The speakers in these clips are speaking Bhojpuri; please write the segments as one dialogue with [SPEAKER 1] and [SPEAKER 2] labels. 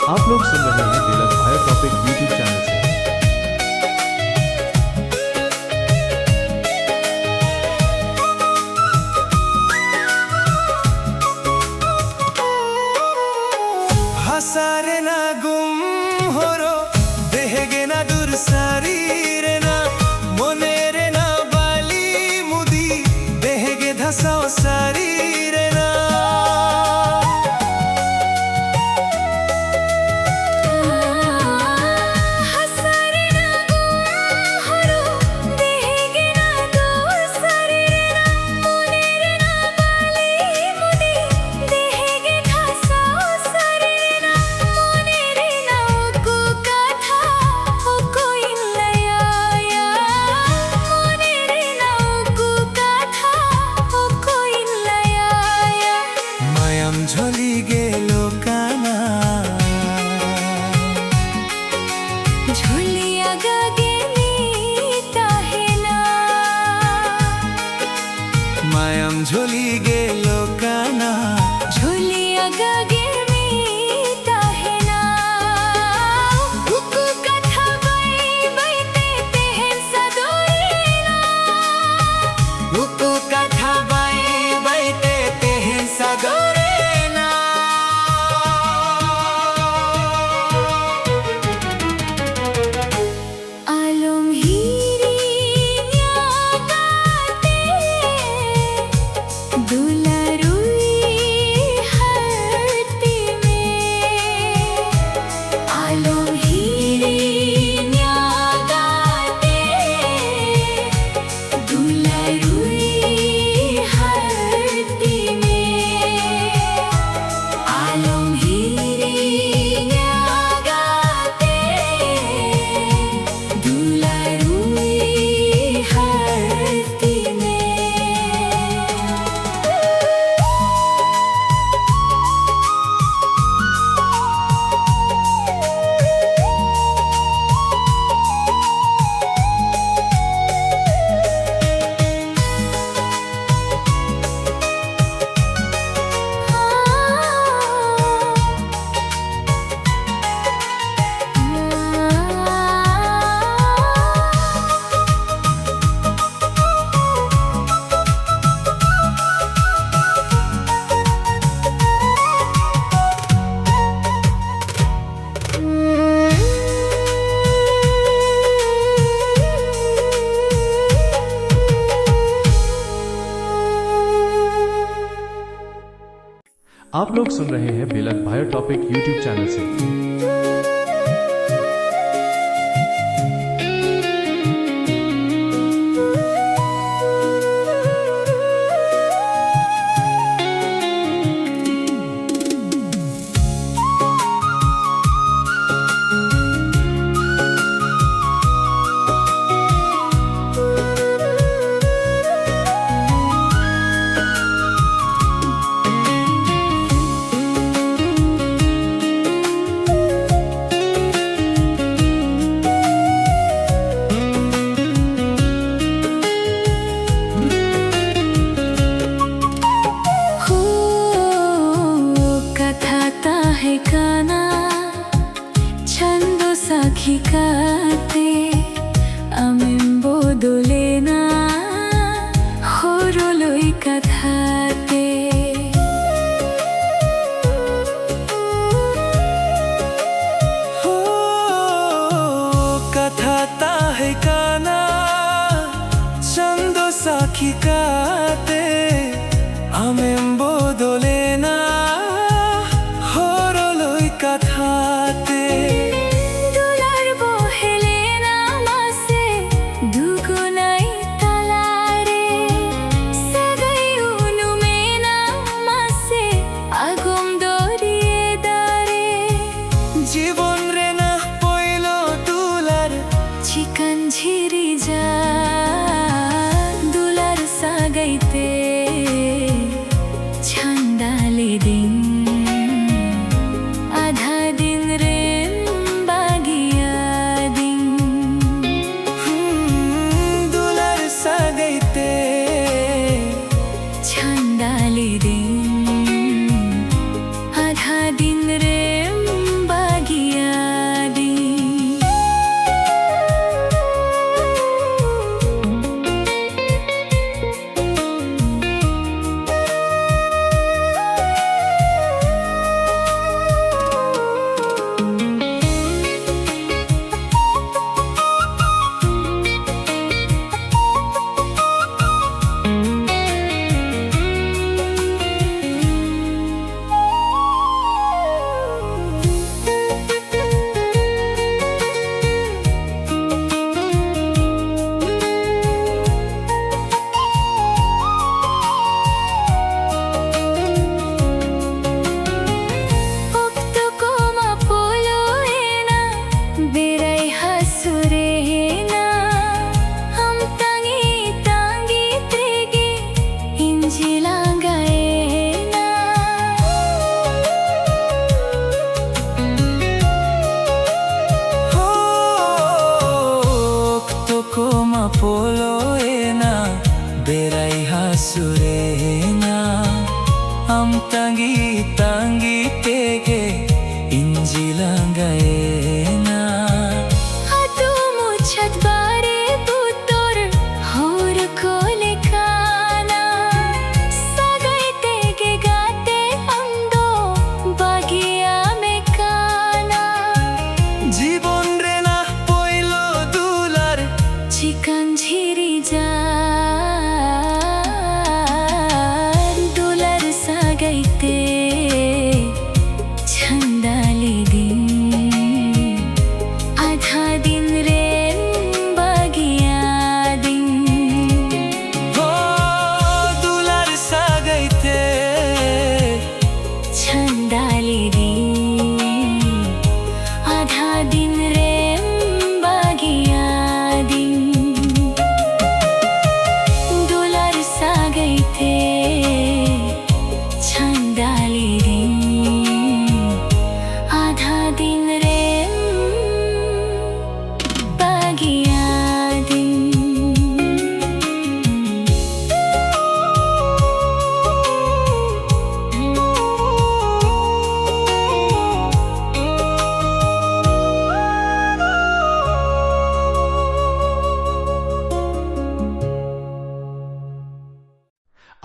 [SPEAKER 1] आप लोग सुन रहे हैं दिलक भाई टॉपिक यूट्यूब चैनल से।
[SPEAKER 2] हसारे ना गुम होरो देहगे ना दूर सारी रे ना मोने रे ना बाली मुदी देहगे धसाओ सारी रे ना
[SPEAKER 3] हसारे ना गुम होरो देहगे ना दूर सारी रे ना मोने रे ना बाली मुदी देहगे धसाओ सारी रे ना मोने रे ना उको कथा उको इल्लया मोने रे ना उको कथा उको इल्लया
[SPEAKER 2] मायाम झोली गेलो काना
[SPEAKER 3] झुलिया गगनी ताहेना
[SPEAKER 2] मायाम झोली गेलो काना
[SPEAKER 3] झुलिया गगनी ताहेना उकु कथा बाई बाईते तेहन सदोरेना
[SPEAKER 2] उको कथा बाई बाईते तेहन सगोरेना
[SPEAKER 3] आलम हीरी न्यागाते दुलारुई हरती में आलम हीरी न्यागाते दुलारुई हरती में आलम हीरी न्यागाते दुलारुई हरती में
[SPEAKER 1] आप लोग सुन रहे हैं दिलक भाई टॉपिक यूट्यूब चैनल से।
[SPEAKER 3] हो कथाता है काना छंदो साखी काते अमिम्बो दोलेना होरोलोई कथाते
[SPEAKER 2] हो कथा ताहे काना चंदो साखी काते आमेम्बो दोलेना होरोलोई कथाते
[SPEAKER 3] दुलार बोहेलेना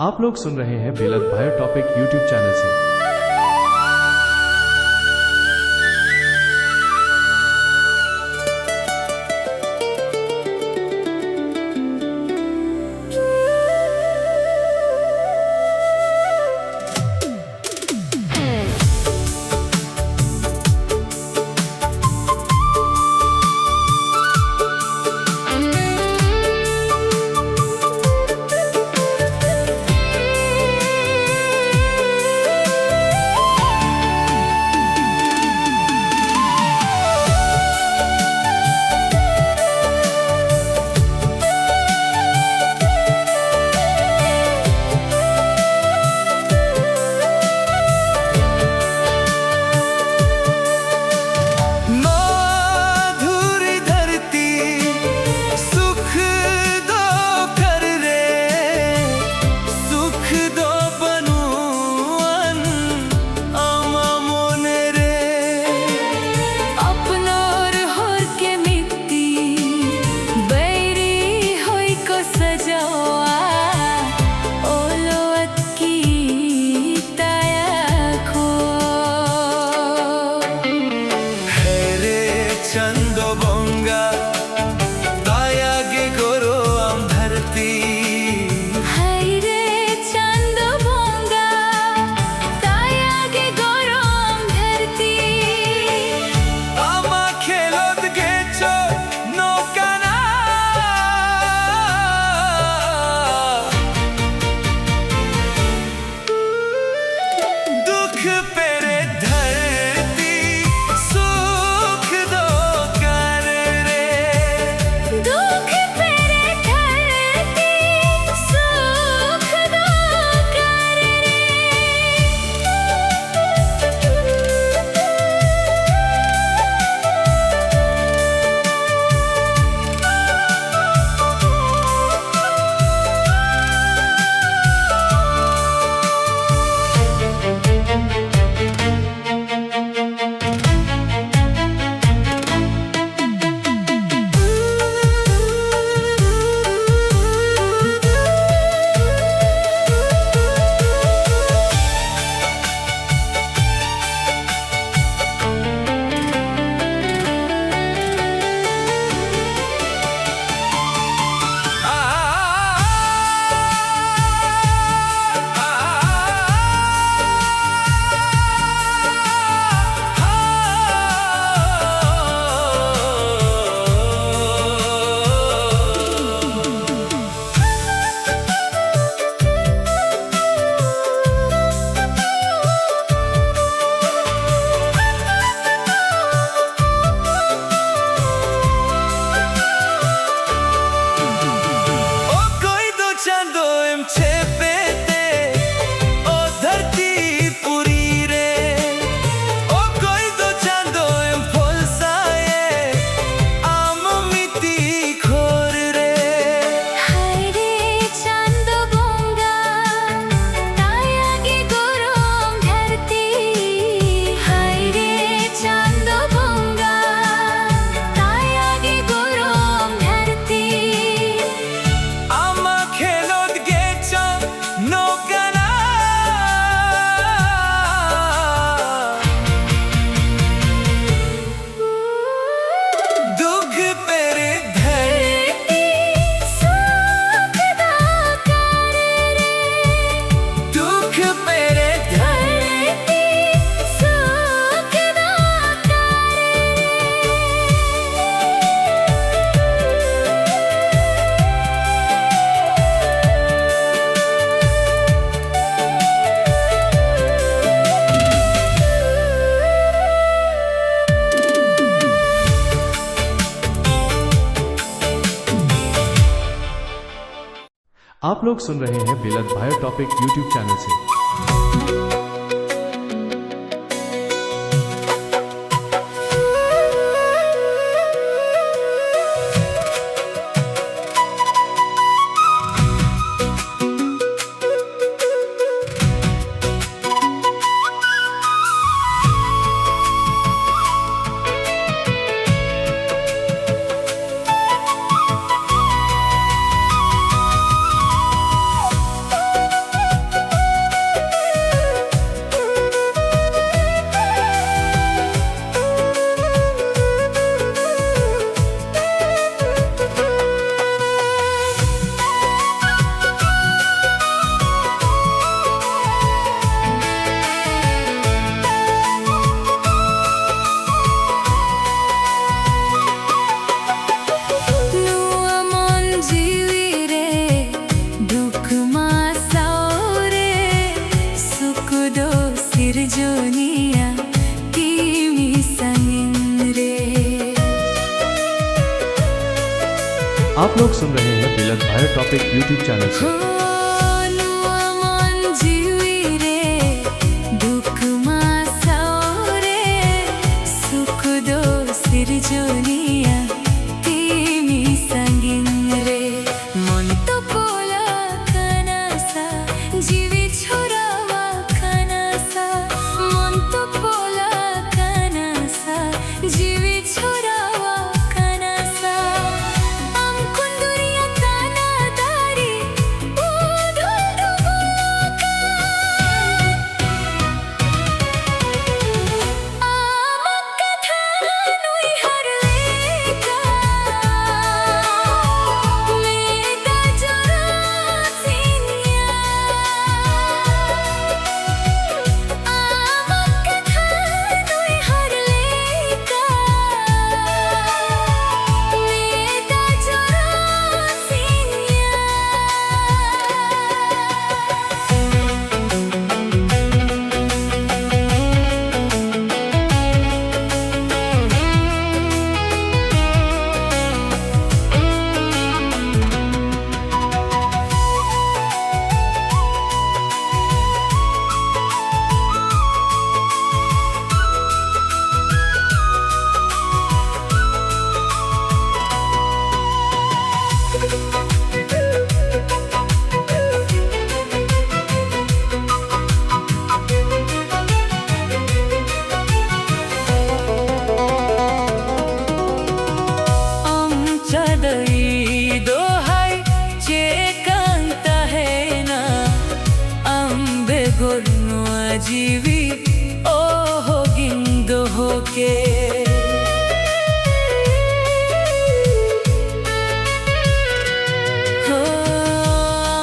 [SPEAKER 1] आप लोग सुन रहे हैं बेलत भाई टॉपिक यूट्यूब चैनल से।
[SPEAKER 2] माधुरी धरती सुख दो कर रे, सुख दो बनुआन आमा मोने रे।
[SPEAKER 3] अपनोर होर के मिट्टी बैरी होई को सजावा ओलोत की ताया खो
[SPEAKER 2] रे चंदो बंगा तायागे गोरो आम धरती।
[SPEAKER 3] हाय रे चांद भोंगा तायागे गरम धरती
[SPEAKER 2] आमा खेलोत गेचो नौकाना दुख पेरे धरती सुख दो कर रे।
[SPEAKER 3] दुख पेरे धरती सुख दो कर
[SPEAKER 2] ओ कोई दो चांदो एम छेपेते ओ धरती पूरी रे। ओ कोई दो चांदो एम फलसाए आम मिती खोर रे।
[SPEAKER 3] हाय रे चांद भोंगा तायागे गरम धरती हाय रे चांद भोंगा तायागे गरम धरती
[SPEAKER 2] आमा खेलोत गेचो नौकाना दुख पेरे धरती
[SPEAKER 3] सुख दा कर रे
[SPEAKER 2] दुख पेरे
[SPEAKER 3] धरती सुख दा कर
[SPEAKER 1] आप लोग सुन रहे हैं बेलत भाई टॉपिक यूट्यूब चैनल से।
[SPEAKER 3] संग रे।
[SPEAKER 1] आप लोग सुन रहे हैं बिलत भायर टॉपिक यूट्यूब चैनल से।
[SPEAKER 3] नुआ मन जीवी रे दुखमा साओरे सुख दो सिरजोनिया तिमी संगिन रे। मन तो पोला कनासा जीवी छोरावा कनासा मन तो पोला कनासा जीवी छोरावा कनासा आम कुंदुरिया ताना दारी उधुल डुबुलका आमक कथा नुई हरलेका मेदा जरा सिनिया आमक कथा नुई हरलेका मेदा जरा सिनिया। Amchadai dohai chekanta hai na ambe gorno ajivi oho gindo hoke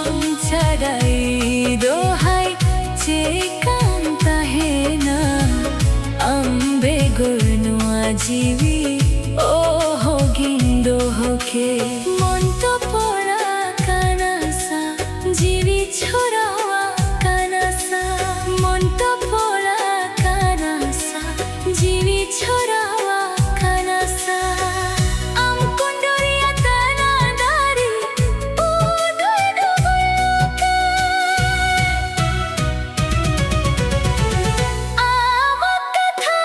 [SPEAKER 3] Amchadai dohai chekanta hai na ambe gorno ajivi oho gindo hoke mon to pora kanasa jivi chorawa kanasa mon to pora kanasa jivi chorawa kanasa am kunduriya tana dari udul dubulka amak katha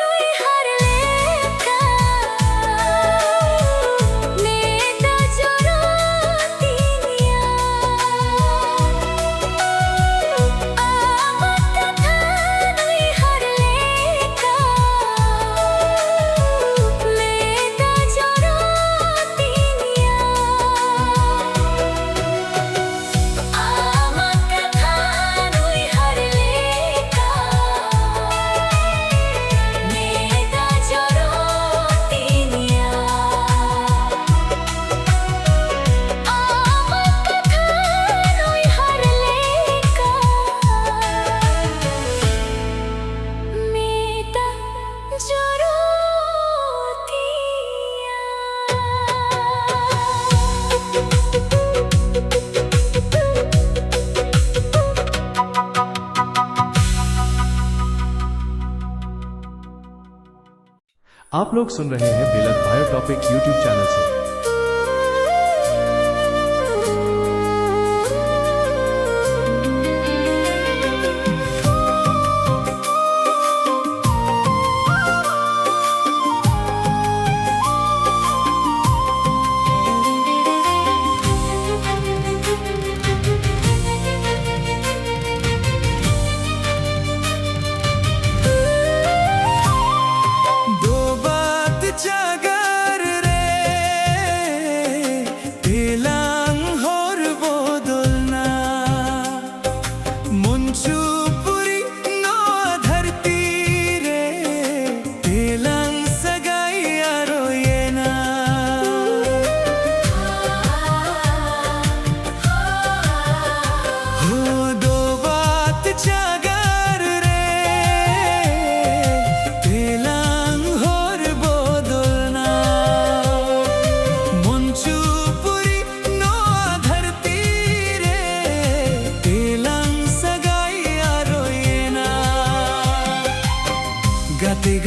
[SPEAKER 3] nui harleka neta jora tiniya amak katha nui harleka neta jora tiniya amak katha nui harleka neta jora tiniya amak katha nui harleka meta
[SPEAKER 1] आप लोग सुन रहे हैं बिलत भायर टॉपिक यूट्यूब चैनल से।
[SPEAKER 2] दो बात जागर रे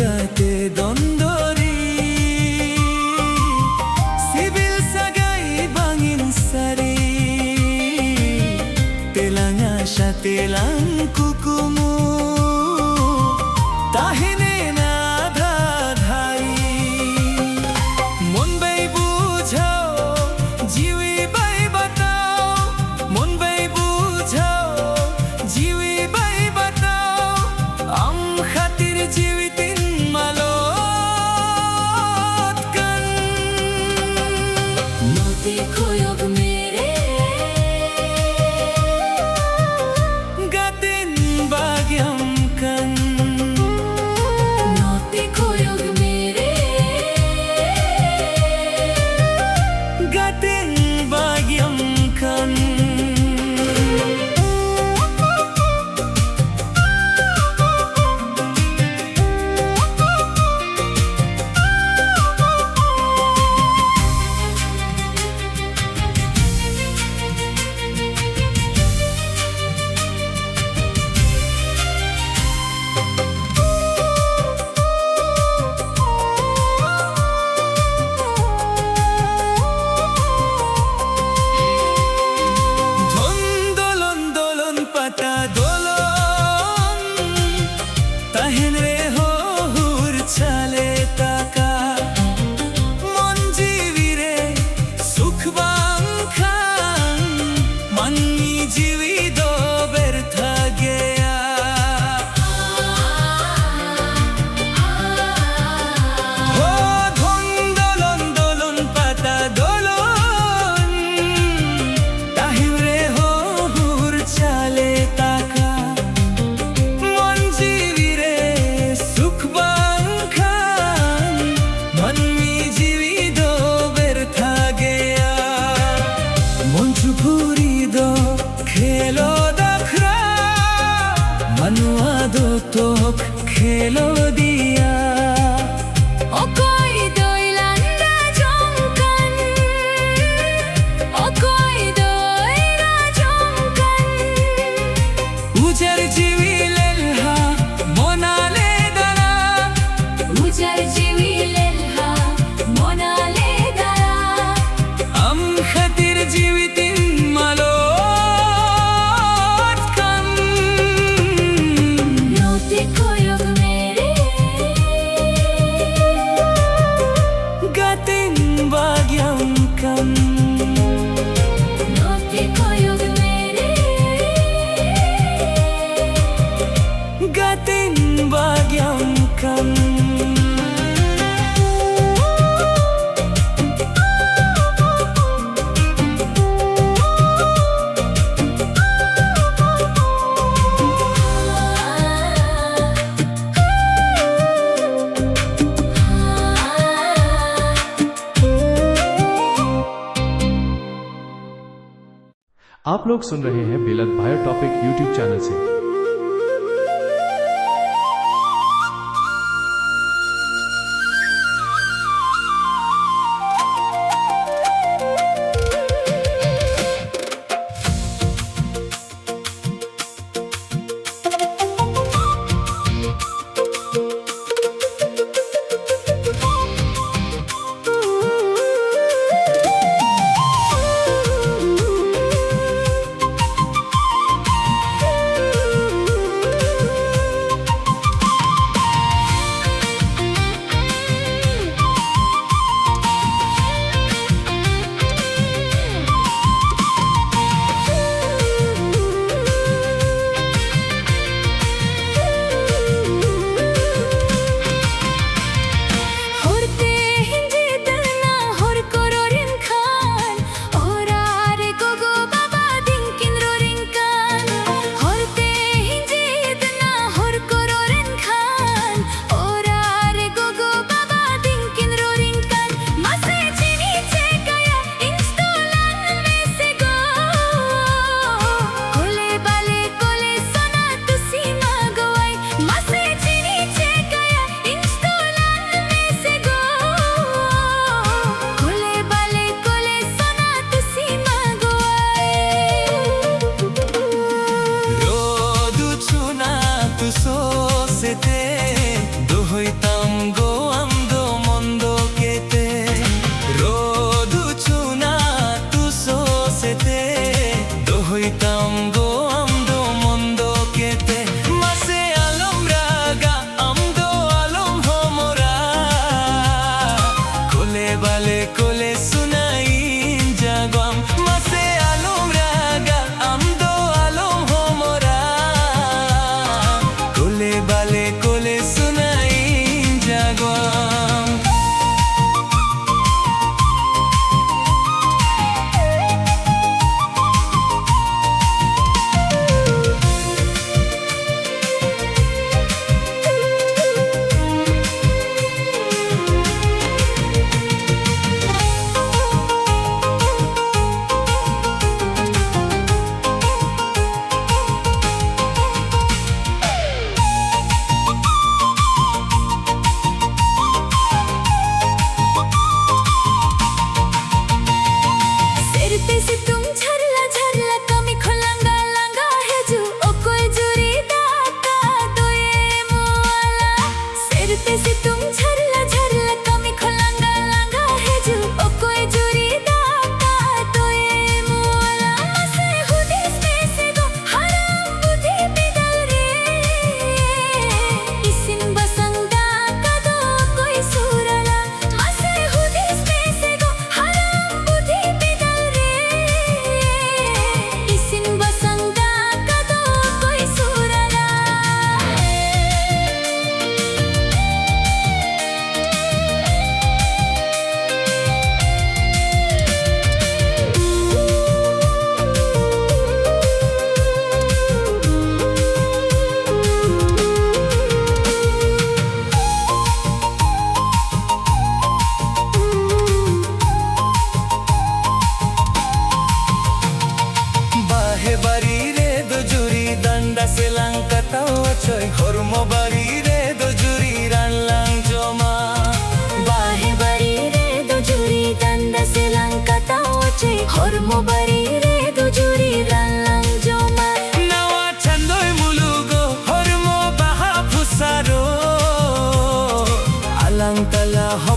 [SPEAKER 2] gate dondori sibil sagai bangin sari telanga sha telang kukumu tahine na dhari mon bai bujhao jiwi bai batao mon bai bujhao jiwi bai batao am khatir jiwi tin malot kan
[SPEAKER 3] Noti koyog mere
[SPEAKER 2] gatin bagyam kan
[SPEAKER 3] Noti koyog mere
[SPEAKER 2] gatin bagyam kan ধন দোলন দোলন পাতা দোলন তাহেন রে হুর ছালে তাকা মন জিবি রে সুখ বাংখান মান্নি জিবি দো ব্যর্থা গেয়া ও ধন দোলন দোলন পাতা দোলন তাহিম রে হুর চালে তাকা মন জিবি রে সুখ বাংখান মন্নি জিবি দো ব্যর্থা গেয়া মঞ্চু ভুরি দো খেলো দখরা মনুয়া দো তোক খেলো দিয়া
[SPEAKER 3] Okoy doilanda jongkan Okoy doira jongkan
[SPEAKER 2] উজার জিবি লেলহা মনালে দানা
[SPEAKER 3] Ujar jiwi lelha monale dara
[SPEAKER 2] আম খাতির জিবি তিন মালত কাম
[SPEAKER 3] Noti koyog mere
[SPEAKER 2] গাতিন বাগ্যাম কাম
[SPEAKER 3] Noti koyog mere
[SPEAKER 2] গাতিন বাগ্যাম কাম
[SPEAKER 1] आप लोग सुन रहे हैं बेलत भायर टॉपिक यूट्यूब चैनल से।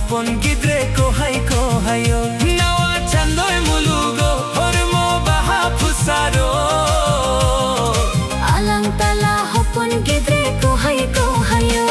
[SPEAKER 2] hopon gidre ko hayo nawa chandoy mulugo hormo baha pusaro
[SPEAKER 3] alang tala hopon gidre ko hayo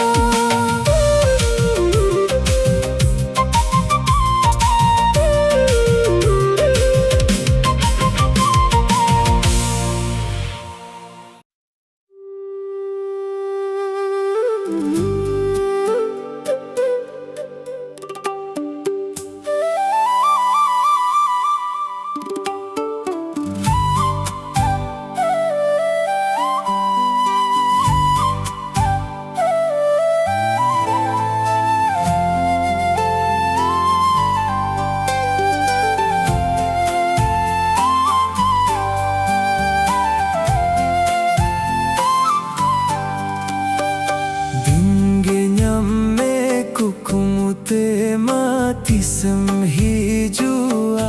[SPEAKER 2] Tisam hi jua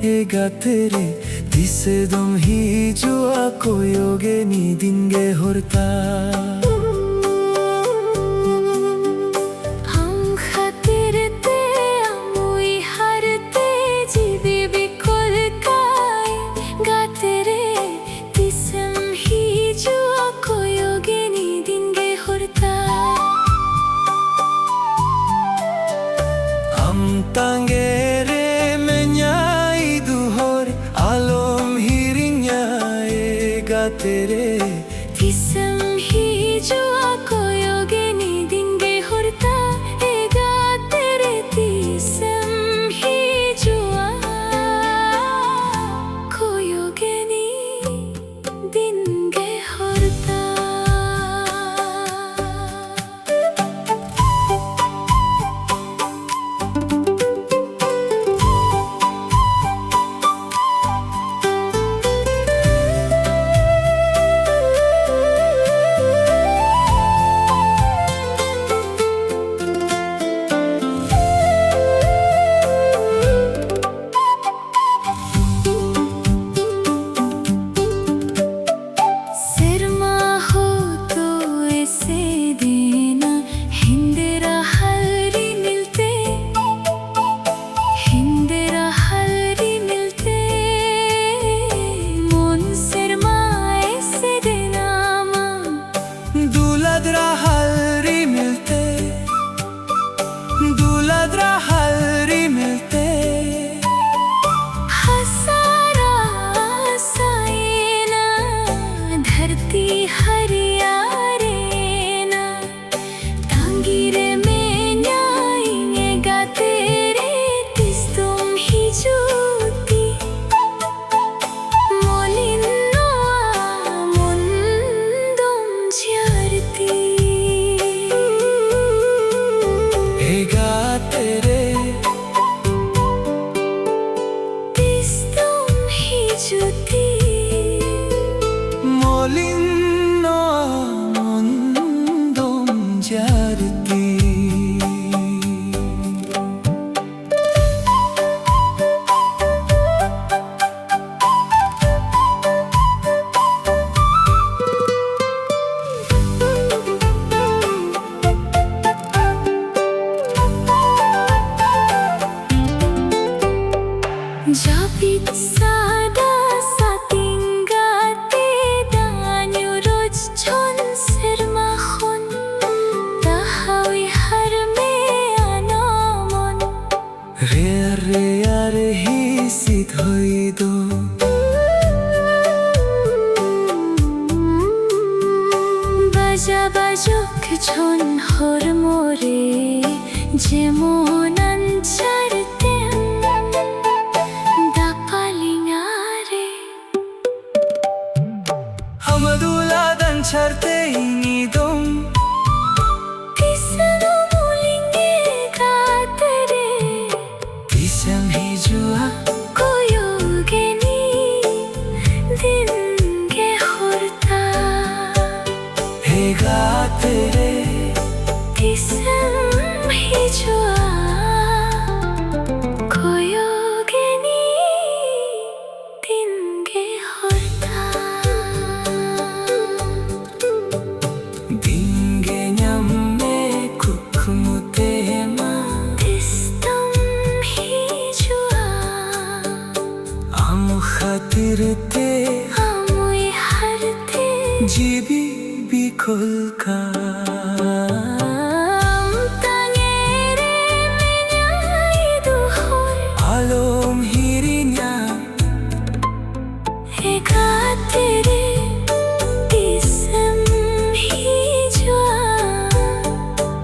[SPEAKER 2] ega tere tisedom hi jua koyoge ni dinge horta
[SPEAKER 3] हम खातिर ते अमुई हरते जीवी बिकुल काय गाते रे तिसम ही जो कोयोगे नी दिंगे होरता
[SPEAKER 2] tangere menyai duhor alom hirinya ega tere
[SPEAKER 3] तिसम ही जो कोयोगे नी दिंगे होरता एगा तेरे तिसम ही जो कोयोगे नी दिंगे होरता
[SPEAKER 2] तेरे
[SPEAKER 3] तिस्तुम ही जुती
[SPEAKER 2] মলিন মন্দম জারতি
[SPEAKER 3] Japit sada sa tinggate danyo roj chon sirmahon tahawi harme anomon
[SPEAKER 2] রে রে আর হি সিধই দো
[SPEAKER 3] baja bajuk chon hor more jemon ancharte dapalingare
[SPEAKER 2] Hamadula dan charte inidom
[SPEAKER 3] tisano mulinge gatere
[SPEAKER 2] Tisam hijua
[SPEAKER 3] koyogeni dinge horta
[SPEAKER 2] Hega tere
[SPEAKER 3] tisam hijua koyogeni dinge horta
[SPEAKER 2] Dinge nyamme kukmute ma
[SPEAKER 3] tistam hijua
[SPEAKER 2] Am khatir te
[SPEAKER 3] amui harte
[SPEAKER 2] jibi bikol ka
[SPEAKER 3] tangere menyai duhor
[SPEAKER 2] Alom hirinya
[SPEAKER 3] Hegatere tisam hijua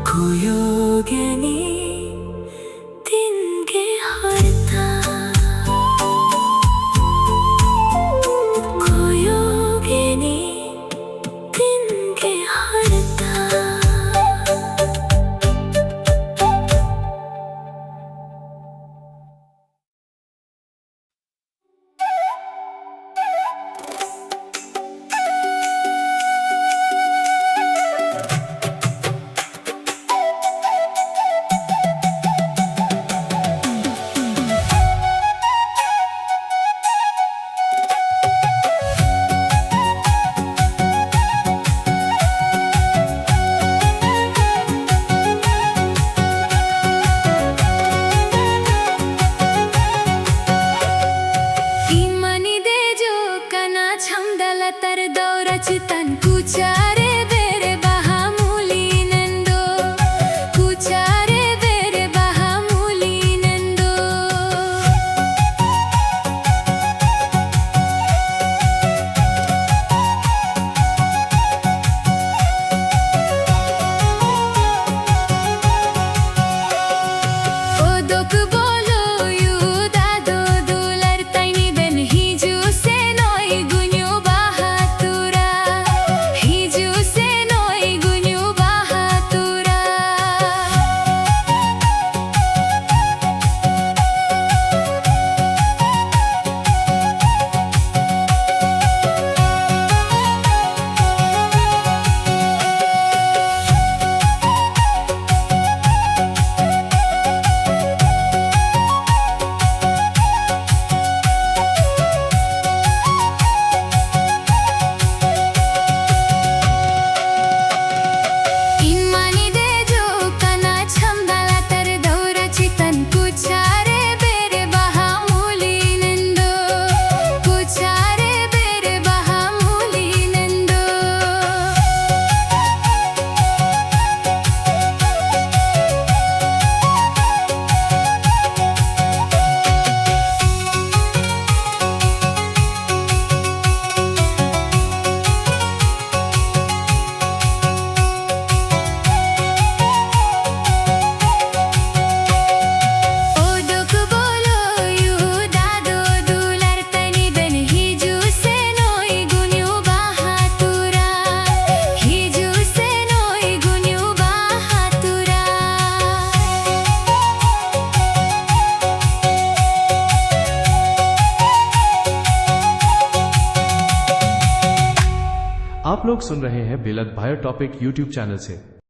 [SPEAKER 2] kuyogeni
[SPEAKER 3] dinge horta koyogeni dinge horta
[SPEAKER 1] आप लोग सुन रहे हैं बेलक भायर टॉपिक यूट्यूब चैनल से।